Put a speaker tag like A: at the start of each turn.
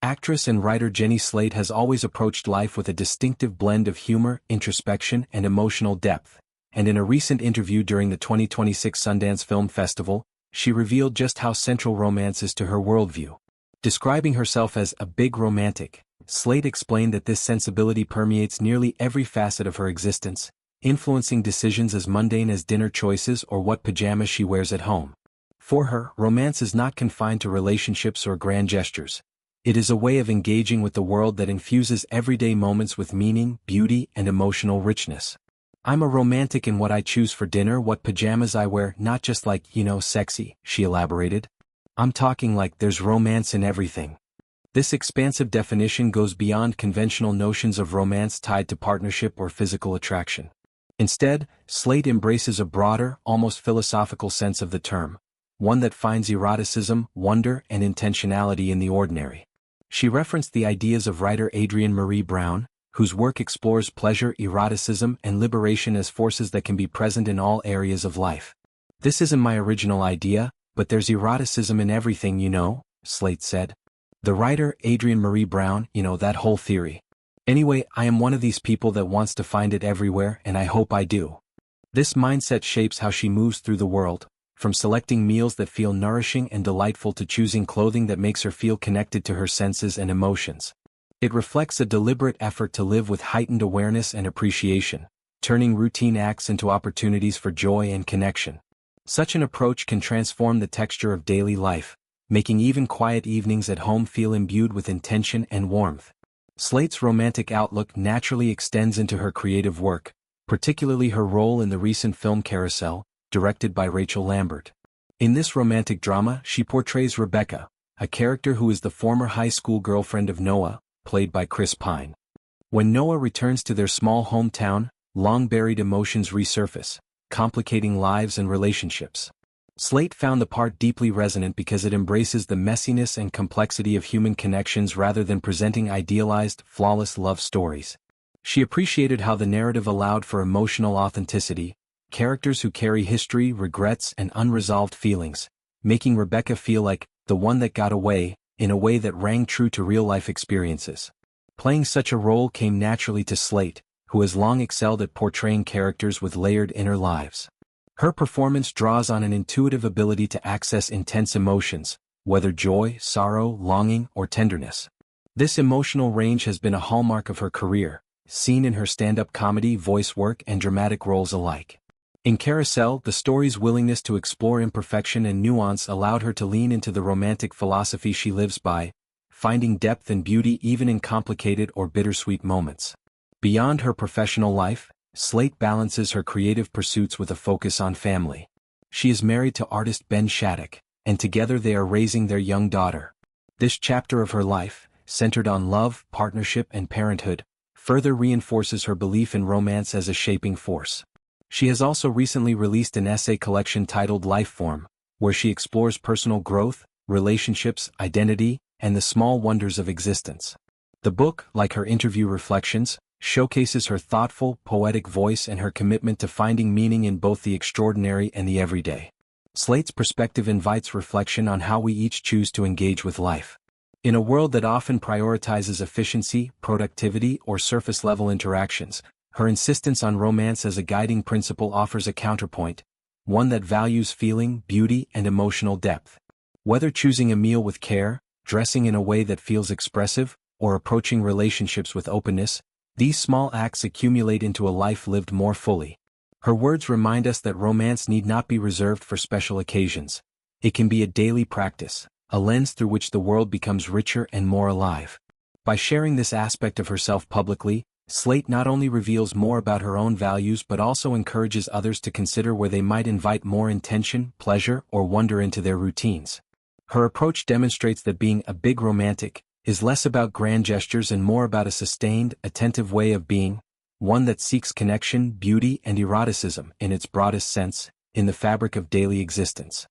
A: Actress and writer Jenny Slate has always approached life with a distinctive blend of humor, introspection, and emotional depth, and in a recent interview during the 2026 Sundance Film Festival, she revealed just how central romance is to her worldview. Describing herself as a big romantic, Slate explained that this sensibility permeates nearly every facet of her existence, influencing decisions as mundane as dinner choices or what pajamas she wears at home. For her, romance is not confined to relationships or grand gestures. It is a way of engaging with the world that infuses everyday moments with meaning, beauty, and emotional richness. I'm a romantic in what I choose for dinner, what pajamas I wear, not just like, sexy, she elaborated. I'm talking like there's romance in everything. This expansive definition goes beyond conventional notions of romance tied to partnership or physical attraction. Instead, Slate embraces a broader, almost philosophical sense of the term, one that finds eroticism, wonder, and intentionality in the ordinary. She referenced the ideas of writer Adrienne Maree Brown, whose work explores pleasure, eroticism, and liberation as forces that can be present in all areas of life. This isn't my original idea, but there's eroticism in everything, Slate said. The writer, Adrienne Maree Brown, that whole theory. Anyway, I am one of these people that wants to find it everywhere, and I hope I do. This mindset shapes how she moves through the world, from selecting meals that feel nourishing and delightful to choosing clothing that makes her feel connected to her senses and emotions. It reflects a deliberate effort to live with heightened awareness and appreciation, turning routine acts into opportunities for joy and connection. Such an approach can transform the texture of daily life, making even quiet evenings at home feel imbued with intention and warmth. Slate's romantic outlook naturally extends into her creative work, particularly her role in the recent film Carousel, directed by Rachel Lambert. In this romantic drama, she portrays Rebecca, a character who is the former high school girlfriend of Noah, played by Chris Pine. When Noah returns to their small hometown, long-buried emotions resurface, complicating lives and relationships. Slate found the part deeply resonant because it embraces the messiness and complexity of human connections rather than presenting idealized, flawless love stories. She appreciated how the narrative allowed for emotional authenticity, characters who carry history, regrets, and unresolved feelings, making Rebecca feel like the one that got away, in a way that rang true to real-life experiences. Playing such a role came naturally to Slate, who has long excelled at portraying characters with layered inner lives. Her performance draws on an intuitive ability to access intense emotions, whether joy, sorrow, longing, or tenderness. This emotional range has been a hallmark of her career, seen in her stand-up comedy, voice work, and dramatic roles alike. In Carousel, the story's willingness to explore imperfection and nuance allowed her to lean into the romantic philosophy she lives by, finding depth and beauty even in complicated or bittersweet moments. Beyond her professional life, Slate balances her creative pursuits with a focus on family. She is married to artist Ben Shattuck, and together they are raising their young daughter. This chapter of her life, centered on love, partnership, and parenthood, further reinforces her belief in romance as a shaping force. She has also recently released an essay collection titled Lifeform, where she explores personal growth, relationships, identity, and the small wonders of existence. The book, like her interview reflections, showcases her thoughtful, poetic voice and her commitment to finding meaning in both the extraordinary and the everyday. Slate's perspective invites reflection on how we each choose to engage with life. In a world that often prioritizes efficiency, productivity, or surface-level interactions, her insistence on romance as a guiding principle offers a counterpoint, one that values feeling, beauty, and emotional depth. Whether choosing a meal with care, dressing in a way that feels expressive, or approaching relationships with openness, these small acts accumulate into a life lived more fully. Her words remind us that romance need not be reserved for special occasions. It can be a daily practice, a lens through which the world becomes richer and more alive. By sharing this aspect of herself publicly, Slate not only reveals more about her own values but also encourages others to consider where they might invite more intention, pleasure, or wonder into their routines. Her approach demonstrates that being a big romantic is less about grand gestures and more about a sustained, attentive way of being, one that seeks connection, beauty, and eroticism in its broadest sense, in the fabric of daily existence.